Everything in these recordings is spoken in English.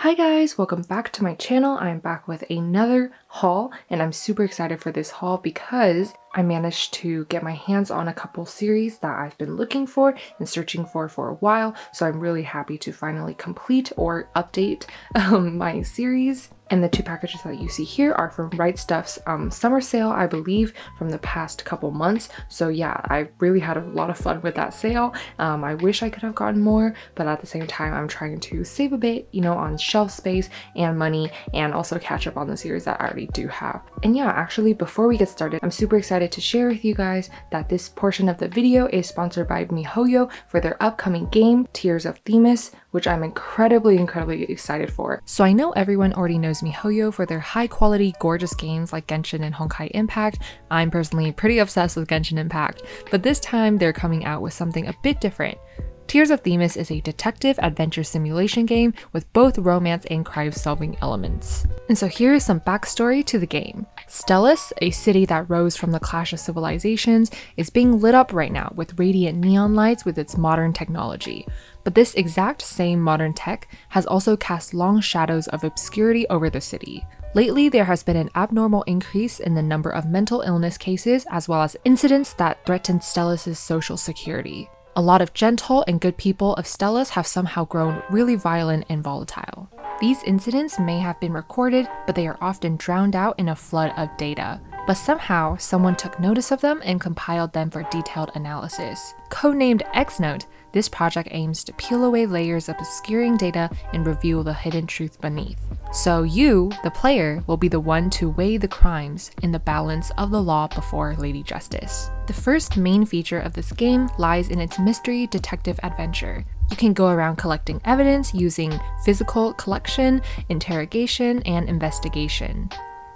Hi guys, welcome back to my channel. I'm back with another haul and I'm super excited for this haul because I managed to get my hands on a couple series that I've been looking for and searching for a while. So I'm really happy to finally complete or update my series. And the two packages that you see here are from rightstuf's summer sale, I believe, from the past couple months. So yeah, I really had a lot of fun with that sale. I wish I could have gotten more, but at the same time, I'm trying to save a bit, you know, on shelf space and money, and also catch up on the series that I already do have. And yeah, actually, before we get started, I'm super excited to share with you guys that this portion of the video is sponsored by Mihoyo for their upcoming game, Tears of Themis, which I'm incredibly excited for. So I know everyone already knows Mihoyo for their high quality, gorgeous games like Genshin and Honkai Impact. I'm personally pretty obsessed with Genshin Impact, but this time they're coming out with something a bit different. Tears of Themis is a detective adventure simulation game with both romance and crime-solving elements. And so here is some backstory to the game. Stelis, a city that rose from the clash of civilizations, is being lit up right now with radiant neon lights with its modern technology. But this exact same modern tech has also cast long shadows of obscurity over the city. Lately, there has been an abnormal increase in the number of mental illness cases as well as incidents that threaten Stelis' social security. A lot of gentle and good people of Stelis have somehow grown really violent and volatile. These incidents may have been recorded, but they are often drowned out in a flood of data. But somehow, someone took notice of them and compiled them for detailed analysis. Codenamed X-Note, this project aims to peel away layers of obscuring data and reveal the hidden truth beneath. So you, the player, will be the one to weigh the crimes in the balance of the law before Lady Justice. The first main feature of this game lies in its mystery detective adventure. You can go around collecting evidence using physical collection, interrogation, and investigation.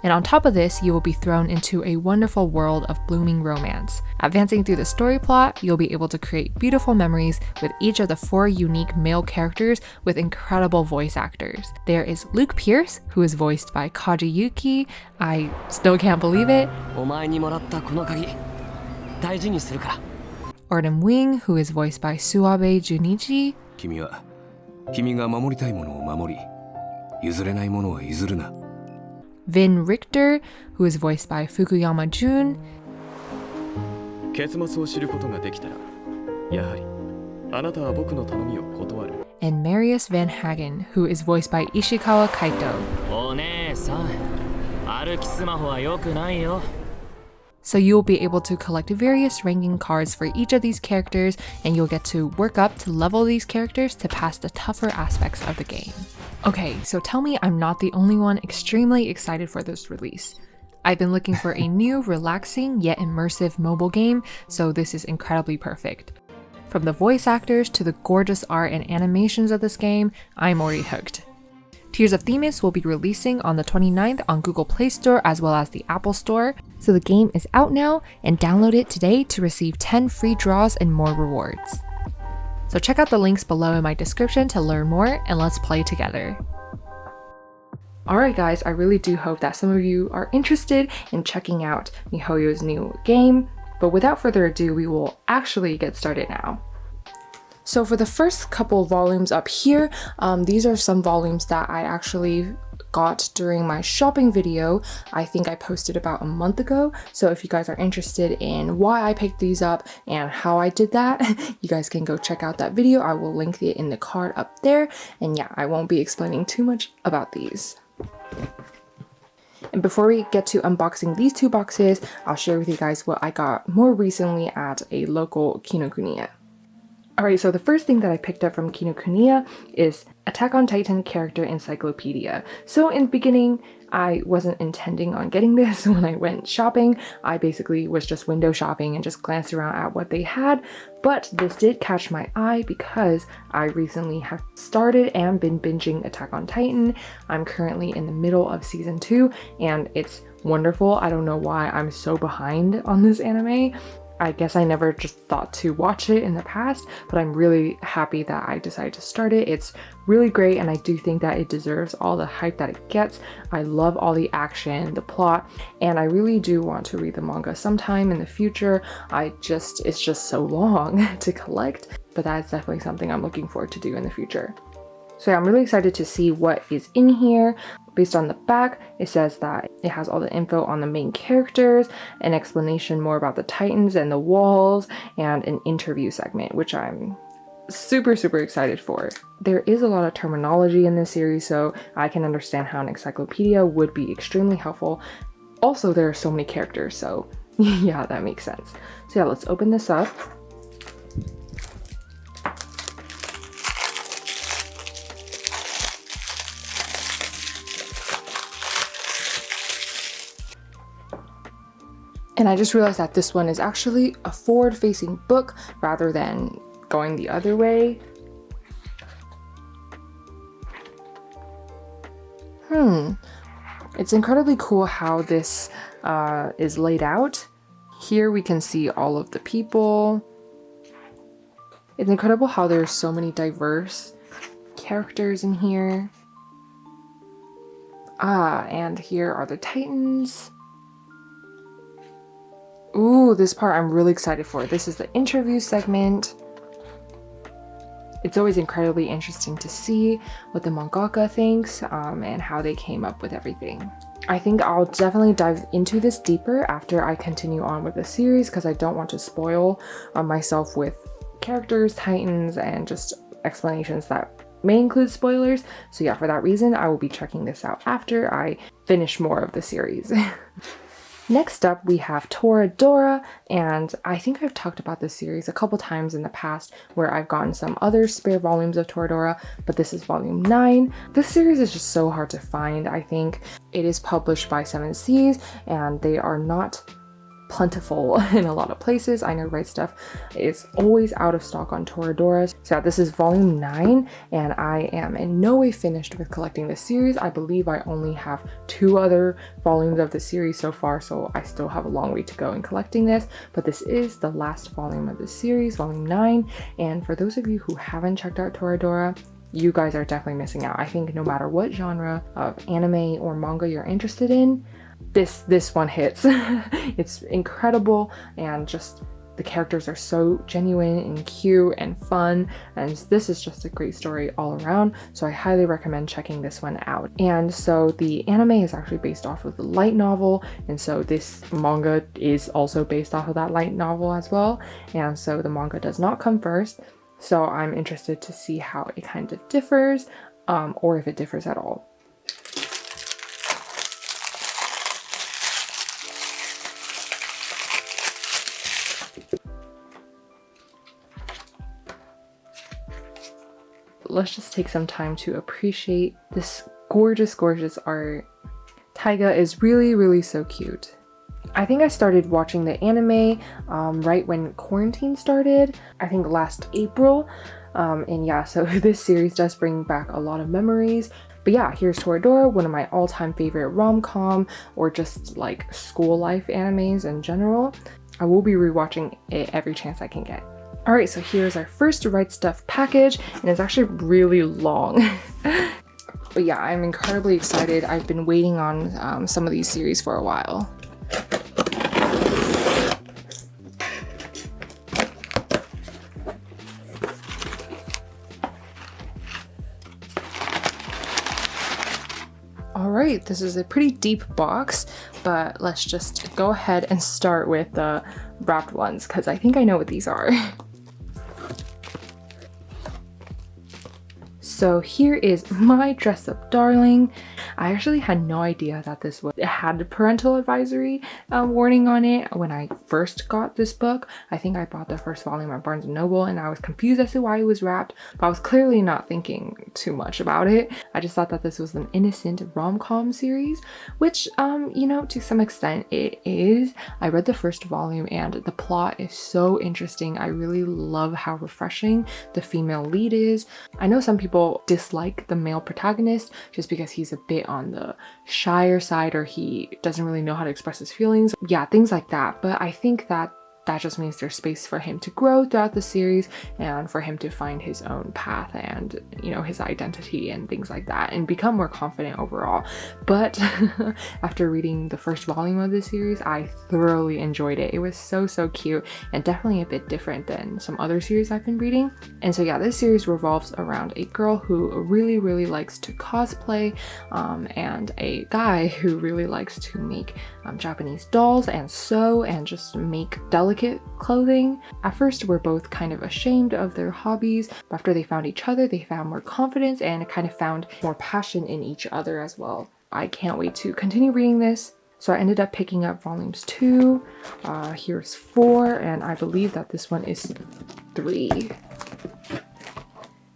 And on top of this, you will be thrown into a wonderful world of blooming romance. Advancing through the story plot, you'll be able to create beautiful memories with each of the 4 unique male characters with incredible voice actors. There is Luke Pierce, who is voiced by Kaji Yuki. I still can't believe it. Orton Wing, who is voiced by Suabe Junichi. Vin Richter, who is voiced by Fukuyama Jun, and Marius Van Hagen, who is voiced by Ishikawa Kaito. So you'll be able to collect various ranking cards for each of these characters, and you'll get to work up to level these characters to pass the tougher aspects of the game. Okay, so tell me I'm not the only one extremely excited for this release. I've been looking for a new, relaxing, yet immersive mobile game, so this is incredibly perfect. From the voice actors to the gorgeous art and animations of this game, I'm already hooked. Tears of Themis will be releasing on the 29th on Google Play Store as well as the Apple Store, so the game is out now, and download it today to receive 10 free draws and more rewards. So check out the links below in my description to learn more, and let's play together. Alright guys, I really do hope that some of you are interested in checking out Mihoyo's new game, but without further ado, we will actually get started now. So for the first couple volumes up here, these are some volumes that I actually got during my shopping video. I think I posted about a month ago. So if you guys are interested in why I picked these up and how I did that, you guys can go check out that video. I will link it in the card up there. And yeah, I won't be explaining too much about these. And before we get to unboxing these 2 boxes, I'll share with you guys what I got more recently at a local kinokuniya. Alright, so the first thing that I picked up from Kinokuniya is Attack on Titan Character Encyclopedia. So in the beginning, I wasn't intending on getting this when I went shopping. I basically was just window shopping and just glanced around at what they had, but this did catch my eye because I recently have started and been binging Attack on Titan. I'm currently in the middle of season 2 and it's wonderful. I don't know why I'm so behind on this anime. I guess I never just thought to watch it in the past, but I'm really happy that I decided to start it. It's really great, and I do think that it deserves all the hype that it gets. I love all the action, the plot, and I really do want to read the manga sometime in the future. It's just so long to collect, but that's definitely something I'm looking forward to do in the future. So yeah, I'm really excited to see what is in here. Based on the back, it says that it has all the info on the main characters, an explanation more about the Titans and the walls, and an interview segment, which I'm super excited for. There is a lot of terminology in this series, so I can understand how an encyclopedia would be extremely helpful. Also, there are so many characters, so yeah, that makes sense. So yeah, let's open this up. And I just realized that this one is actually a forward-facing book rather than going the other way. It's incredibly cool how this is laid out. Here we can see all of the people. It's incredible how there's so many diverse characters in here. And here are the Titans. Ooh, this part I'm really excited for. This is the interview segment. It's always incredibly interesting to see what the mangaka thinks and how they came up with everything. I think I'll definitely dive into this deeper after I continue on with the series because I don't want to spoil myself with characters, Titans, and just explanations that may include spoilers. So yeah, for that reason, I will be checking this out after I finish more of the series. Next up, we have Toradora, and I think I've talked about this series a couple times in the past where I've gotten some other spare volumes of Toradora, but this is volume 9. This series is just so hard to find. I think it is published by 7 Seas, and they are not plentiful in a lot of places. I know rightstuf is always out of stock on Toradora. So yeah, this is volume 9, and I am in no way finished with collecting this series. I believe I only have 2 other volumes of the series so far, so I still have a long way to go in collecting this, but this is the last volume of the series, volume 9, and for those of you who haven't checked out Toradora, you guys are definitely missing out. I think no matter what genre of anime or manga you're interested in, this one hits. It's incredible, and just the characters are so genuine and cute and fun, and this is just a great story all around, so I highly recommend checking this one out. And so the anime is actually based off of the light novel, and so this manga is also based off of that light novel as well, and so the manga does not come first, so I'm interested to see how it kind of differs, or if it differs at all. Let's just take some time to appreciate this gorgeous art. Taiga is really so cute. I think I started watching the anime right when quarantine started, I think last April, and yeah, so this series does bring back a lot of memories. But yeah, here's Toradora, one of my all-time favorite rom-com or just like school life animes in general. I will be rewatching it every chance I can get. Alright, so here's our first rightstuf package, and it's actually really long. But yeah, I'm incredibly excited. I've been waiting on some of these series for a while. Alright, this is a pretty deep box, but let's just go ahead and start with the wrapped ones, because I think I know what these are. So here is my dress up darling. I actually had no idea that this had a parental advisory warning on it when I first got this book. I think I bought the first volume at Barnes & Noble and I was confused as to why it was wrapped, but I was clearly not thinking too much about it. I just thought that this was an innocent rom-com series, which, you know, to some extent it is. I read the first volume and the plot is so interesting. I really love how refreshing the female lead is. I know some people dislike the male protagonist just because he's a bit on the shyer side or he doesn't really know how to express his feelings. Yeah, things like that. But I think that that just means there's space for him to grow throughout the series and for him to find his own path and, you know, his identity and things like that and become more confident overall. But after reading the first volume of this series, I thoroughly enjoyed it. It was so cute and definitely a bit different than some other series I've been reading. And so yeah, this series revolves around a girl who really likes to cosplay and a guy who really likes to make Japanese dolls and sew and just make delicate clothing. At first, we're both kind of ashamed of their hobbies, but after they found each other, they found more confidence and kind of found more passion in each other as well. I can't wait to continue reading this. So I ended up picking up volumes 2, here's 4, and I believe that this one is 3.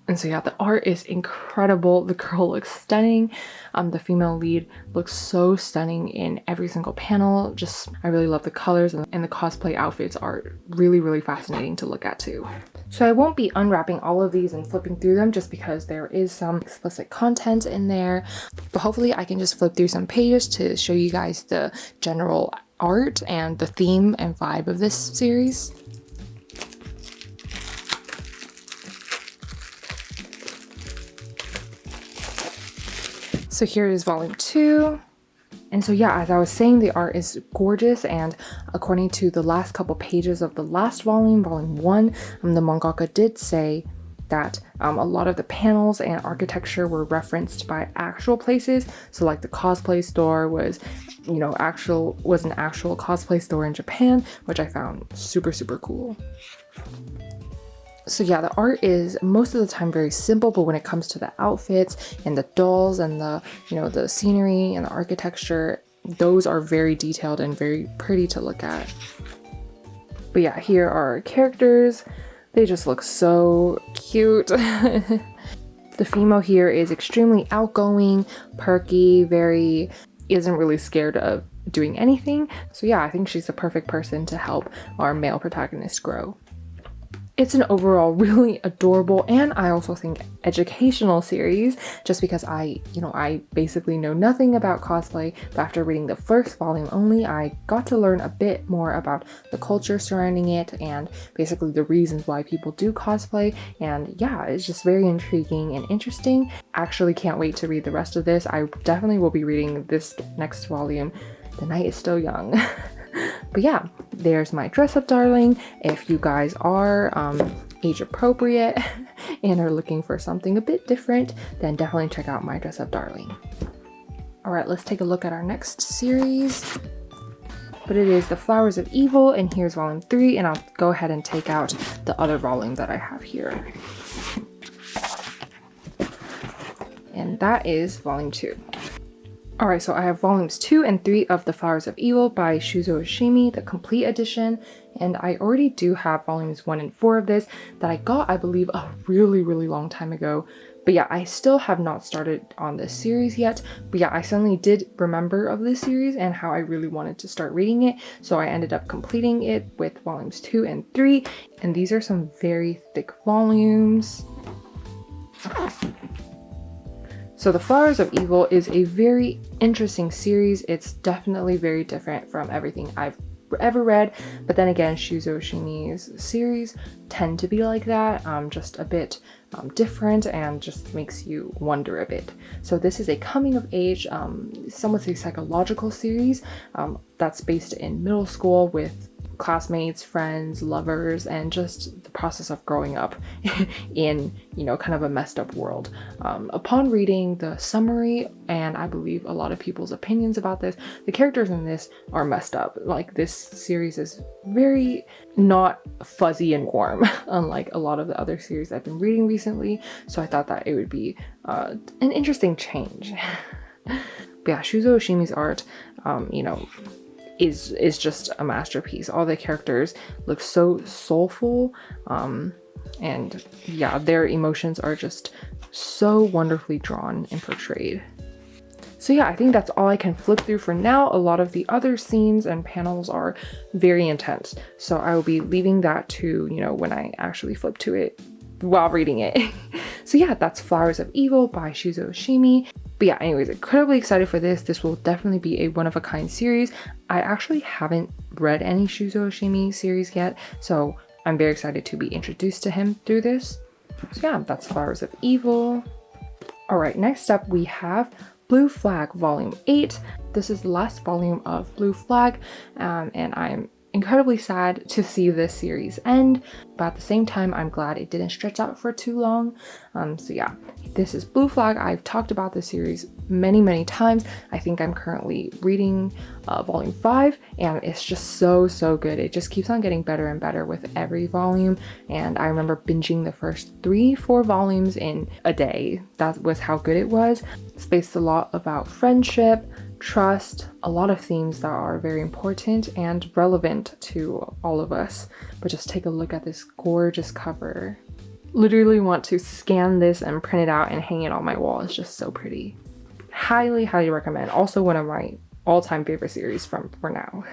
And so yeah, the art is incredible. The girl looks stunning. The female lead looks so stunning in every single panel. Just, I really love the colors, and the cosplay outfits are really fascinating to look at too. So I won't be unwrapping all of these and flipping through them just because there is some explicit content in there. But hopefully I can just flip through some pages to show you guys the general art and the theme and vibe of this series. So here is volume 2. And so yeah, as I was saying, the art is gorgeous, and according to the last couple pages of the last volume, volume 1, the mangaka did say that a lot of the panels and architecture were referenced by actual places. So like the cosplay store was, you know, an actual cosplay store in Japan, which I found super cool. So yeah, the art is most of the time very simple, but when it comes to the outfits and the dolls and the, you know, the scenery and the architecture, those are very detailed and very pretty to look at. But yeah, here are our characters. They just look so cute. The female here is extremely outgoing, perky, isn't really scared of doing anything. So yeah, I think she's the perfect person to help our male protagonist grow. It's an overall really adorable and I also think educational series, just because I basically know nothing about cosplay, but after reading the first volume only, I got to learn a bit more about the culture surrounding it and basically the reasons why people do cosplay. And yeah, it's just very intriguing and interesting. Actually can't wait to read the rest of this. I definitely will be reading this next volume. The night is still young. But yeah, there's my dress up darling. If you guys are age appropriate and are looking for something a bit different, then definitely check out my dress up darling. All right, let's take a look at our next series. But it is The Flowers of Evil, and here's volume 3, and I'll go ahead and take out the other volume that I have here. And that is volume 2. Alright, so I have volumes 2 and 3 of The Flowers of Evil by Shuzo Oshimi, the complete edition, and I already do have volumes 1 and 4 of this that I got, I believe, a really long time ago. But yeah, I still have not started on this series yet, but yeah, I suddenly did remember of this series and how I really wanted to start reading it, so I ended up completing it with volumes 2 and 3, and these are some very thick volumes. So The Flowers of Evil is a very interesting series. It's definitely very different from everything I've ever read, but then again, Shuzo Oshimi's series tend to be like that, just a bit different and just makes you wonder a bit. So this is a coming of age, some would say psychological series that's based in middle school with classmates, friends, lovers, and just the process of growing up in, kind of a messed up world. Upon reading the summary, and I believe a lot of people's opinions about this, the characters in this are messed up. Like, this series is very not fuzzy and warm, unlike a lot of the other series I've been reading recently, so I thought that it would be an interesting change. But yeah, Shuzo Oshimi's art, is just a masterpiece. All the characters look so soulful, and yeah, their emotions are just so wonderfully drawn and portrayed. So yeah, I think that's all I can flip through for now. A lot of the other scenes and panels are very intense, so I will be leaving that to, when I actually flip to it while reading it. So yeah, that's Flowers of Evil by Shuzo Oshimi. But yeah, anyways, incredibly excited for this. This will definitely be a one-of-a-kind series. I actually haven't read any Shuzo Oshimi series yet, so I'm very excited to be introduced to him through this. So yeah, that's Flowers of Evil. Alright, next up we have Blue Flag Volume 8. This is the last volume of Blue Flag, and I'm incredibly sad to see this series end, but at the same time I'm glad it didn't stretch out for too long. So yeah, this is Blue Flag. I've talked about this series many times. I think I'm currently reading volume 5, and it's just so good. It just keeps on getting better and better with every volume, and I remember binging the first 3-4 volumes in a day. That was how good it was. It's based a lot about friendship, trust, a lot of themes that are very important and relevant to all of us. But just take a look at this gorgeous cover. Literally want to scan this and print it out and hang it on my wall. It's just so pretty. Highly recommend. Also one of my all-time favorite series for now.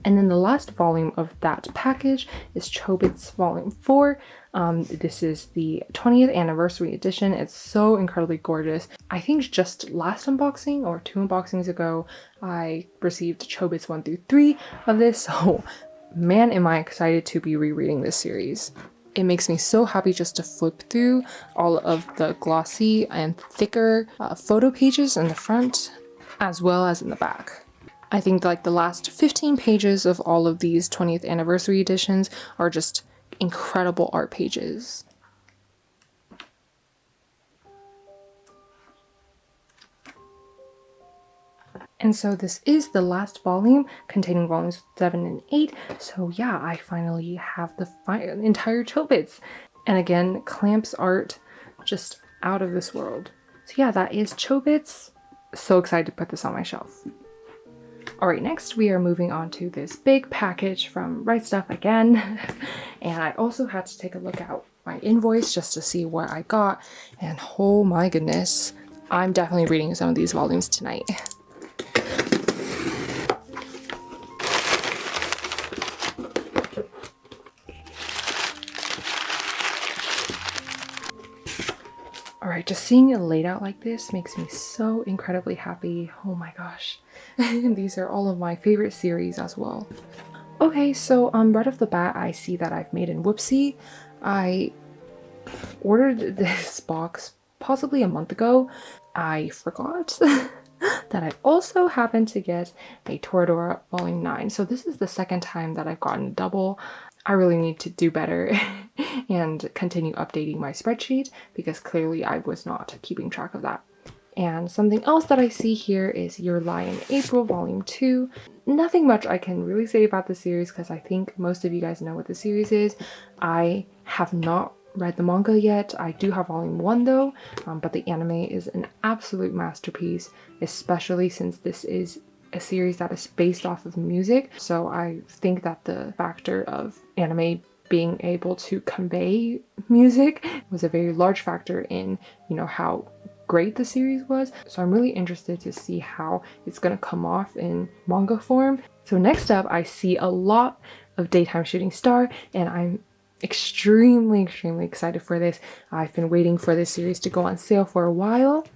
And then the last volume of that package is Chobits Volume 4. This is the 20th anniversary edition. It's so incredibly gorgeous. I think just last unboxing or 2 unboxings ago, I received Chobits 1 through 3 of this. So man, am I excited to be rereading this series. It makes me so happy just to flip through all of the glossy and thicker photo pages in the front, as well as in the back. I think like the last 15 pages of all of these 20th anniversary editions are just incredible art pages. And so this is the last volume containing volumes 7 and 8. So yeah, I finally have the entire Chobits. And again, Clamp's art just out of this world. So yeah, that is Chobits. So excited to put this on my shelf. Alright, next we are moving on to this big package from rightstuf again. And I also had to take a look at my invoice just to see what I got. And oh my goodness, I'm definitely reading some of these volumes tonight. Alright, just seeing it laid out like this makes me so incredibly happy. Oh my gosh. These are all of my favorite series as well. Okay, so right off the bat, I see that I've made a whoopsie. I ordered this box possibly a month ago. I forgot that I also happened to get a Toradora Volume 9. So this is the second time that I've gotten a double. I really need to do better and continue updating my spreadsheet because clearly I was not keeping track of that. And something else that I see here is Your Lie in April Volume 2. Nothing much I can really say about the series because I think most of you guys know what the series is. I have not read the manga yet. I do have Volume 1 though, but the anime is an absolute masterpiece, especially since this is a series that is based off of music. So I think that the factor of anime being able to convey music was a very large factor in, you know, how great the series was. So I'm really interested to see how it's going to come off in manga form. So next up, I see a lot of Daytime Shooting Star, and I'm extremely excited for this. I've been waiting for this series to go on sale for a while.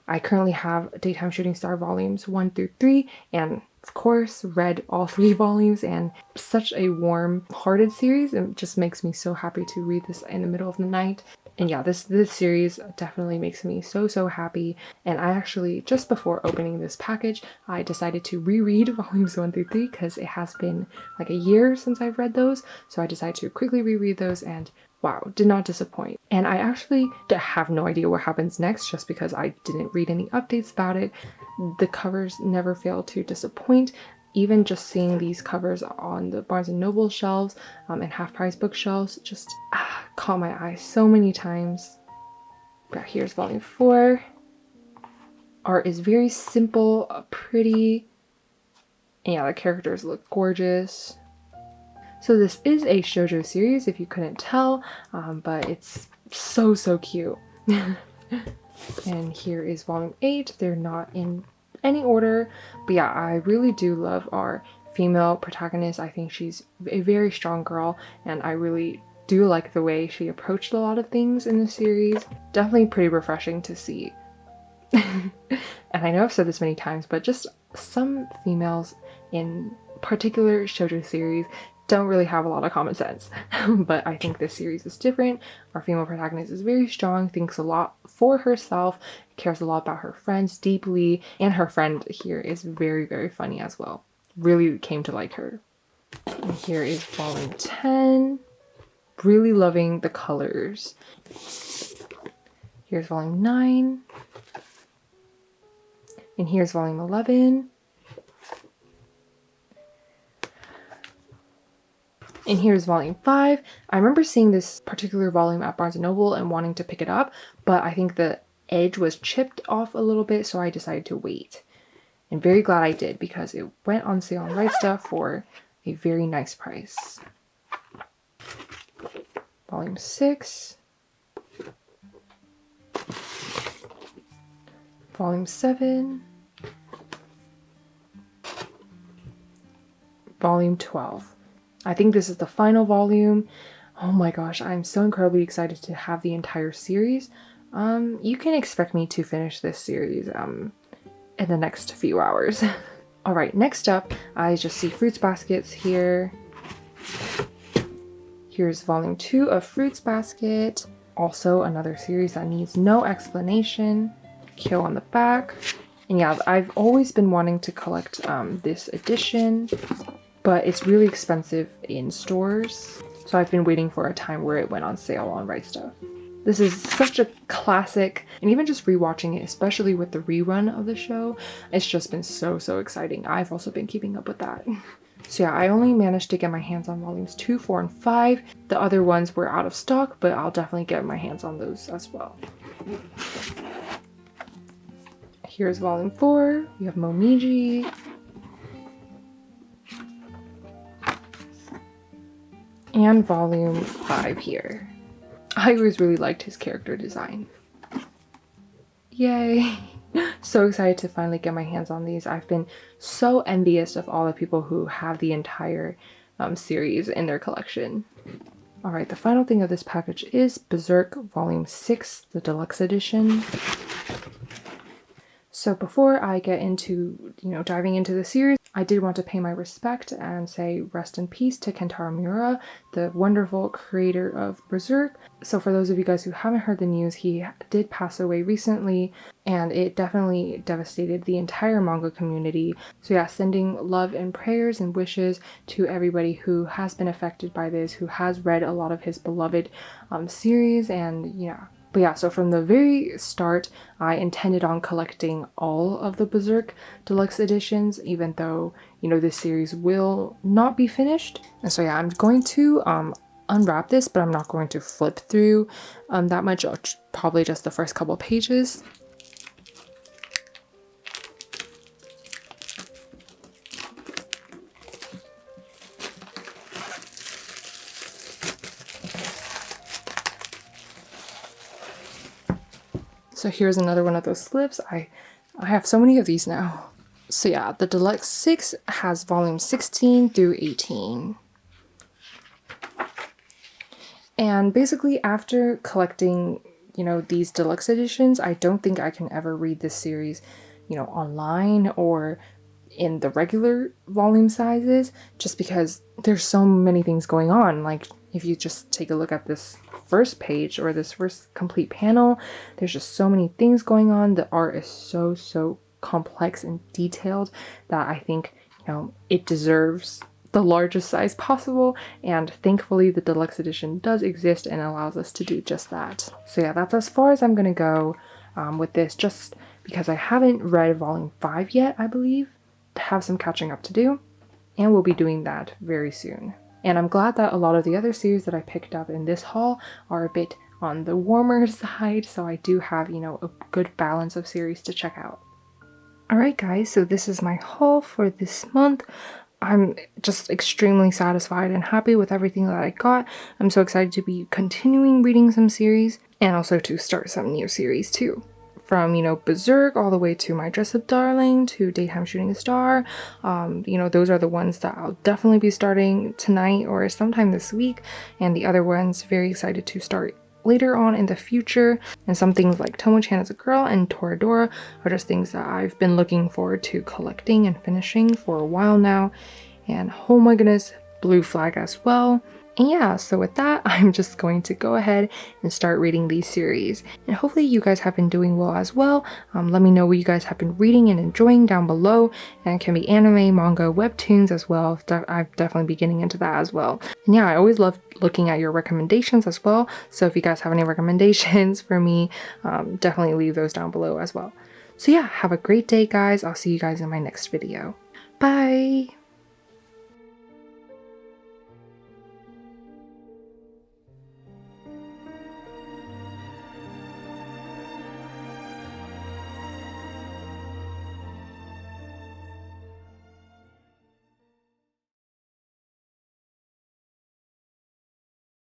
I currently have Daytime Shooting Star volumes 1 through 3, and of course read all 3 volumes, and such a warm-hearted series. It just makes me so happy to read this in the middle of the night. And yeah, this series definitely makes me so happy. And I actually, just before opening this package, I decided to reread volumes 1 through 3 because it has been like a year since I've read those. So I decided to quickly reread those, and wow, did not disappoint. And I actually have no idea what happens next just because I didn't read any updates about it. The covers never fail to disappoint. Even just seeing these covers on the Barnes & Noble shelves and half-price bookshelves just caught my eye so many times. But here's volume 4. Art is very simple, pretty, and yeah, the characters look gorgeous. So this is a shoujo series, if you couldn't tell, but it's so cute. And here is volume 8. They're not in any order, but yeah, I really do love our female protagonist. I think she's a very strong girl, and I really do like the way she approached a lot of things in the series. Definitely pretty refreshing to see. And I know I've said this many times, but just some females in particular shoujo series don't really have a lot of common sense. But I think this series is different. Our female protagonist is very strong, thinks a lot for herself, cares a lot about her friends deeply, and her friend here is very, very funny as well. Really came to like her. And here is volume 10. Really loving the colors. Here's volume 9. And here's volume 11. And here's volume 5. I remember seeing this particular volume at Barnes & Noble and wanting to pick it up, but I think the edge was chipped off a little bit, so I decided to wait. And very glad I did, because it went on sale on rightstuf for a very nice price. Volume 6. Volume 7. Volume 12. I think this is the final volume. Oh my gosh, I'm so incredibly excited to have the entire series. You can expect me to finish this series in the next few hours. All right, next up, I just see Fruits Baskets here. Here's volume 2 of Fruits Basket. Also another series that needs no explanation. Kyo on the back. And yeah, I've always been wanting to collect this edition, but it's really expensive in stores. So I've been waiting for a time where it went on sale on rightstuf. This is such a classic, and even just rewatching it, especially with the rerun of the show, it's just been so, so exciting. I've also been keeping up with that. So yeah, I only managed to get my hands on volumes 2, 4, and 5. The other ones were out of stock, but I'll definitely get my hands on those as well. Here's volume 4. We have Momiji. And volume 5 here. I always really liked his character design. Yay! So excited to finally get my hands on these. I've been so envious of all the people who have the entire series in their collection. Alright, the final thing of this package is Berserk Volume 6, the deluxe edition. So before I get into, diving into the series, I did want to pay my respect and say rest in peace to Kentaro Miura, the wonderful creator of Berserk. So for those of you guys who haven't heard the news, he did pass away recently, and it definitely devastated the entire manga community. So yeah, sending love and prayers and wishes to everybody who has been affected by this, who has read a lot of his beloved series, and yeah. But yeah, so from the very start, I intended on collecting all of the Berserk deluxe editions, even though, this series will not be finished. And so yeah, I'm going to unwrap this, but I'm not going to flip through that much, probably just the first couple pages. So here's another one of those slips. I have so many of these now. So yeah, the Deluxe 6 has volume 16 through 18. And basically after collecting, these deluxe editions, I don't think I can ever read this series, online or in the regular volume sizes, just because there's so many things going on. Like, if you just take a look at this first page or this first complete panel, there's just so many things going on. The art is so, so complex and detailed that I think, it deserves the largest size possible, and thankfully the deluxe edition does exist and allows us to do just that. So yeah, that's as far as I'm gonna go with this, just because I haven't read volume 5 yet, I believe. Have some catching up to do, and we'll be doing that very soon. And I'm glad that a lot of the other series that I picked up in this haul are a bit on the warmer side, so I do have, a good balance of series to check out. Alright guys, so this is my haul for this month. I'm just extremely satisfied and happy with everything that I got. I'm so excited to be continuing reading some series, and also to start some new series too. From, Berserk all the way to My Dress Up Darling to Daytime Shooting a Star. Those are the ones that I'll definitely be starting tonight or sometime this week. And the other ones, very excited to start later on in the future. And some things like Tomo-chan as a girl and Toradora are just things that I've been looking forward to collecting and finishing for a while now. And oh my goodness, Blue Flag as well. And yeah, so with that, I'm just going to go ahead and start reading these series. And hopefully you guys have been doing well as well. Let me know what you guys have been reading and enjoying down below. And it can be anime, manga, webtoons as well. I've definitely been getting into that as well. And yeah, I always love looking at your recommendations as well. So if you guys have any recommendations for me, definitely leave those down below as well. So yeah, have a great day, guys. I'll see you guys in my next video. Bye!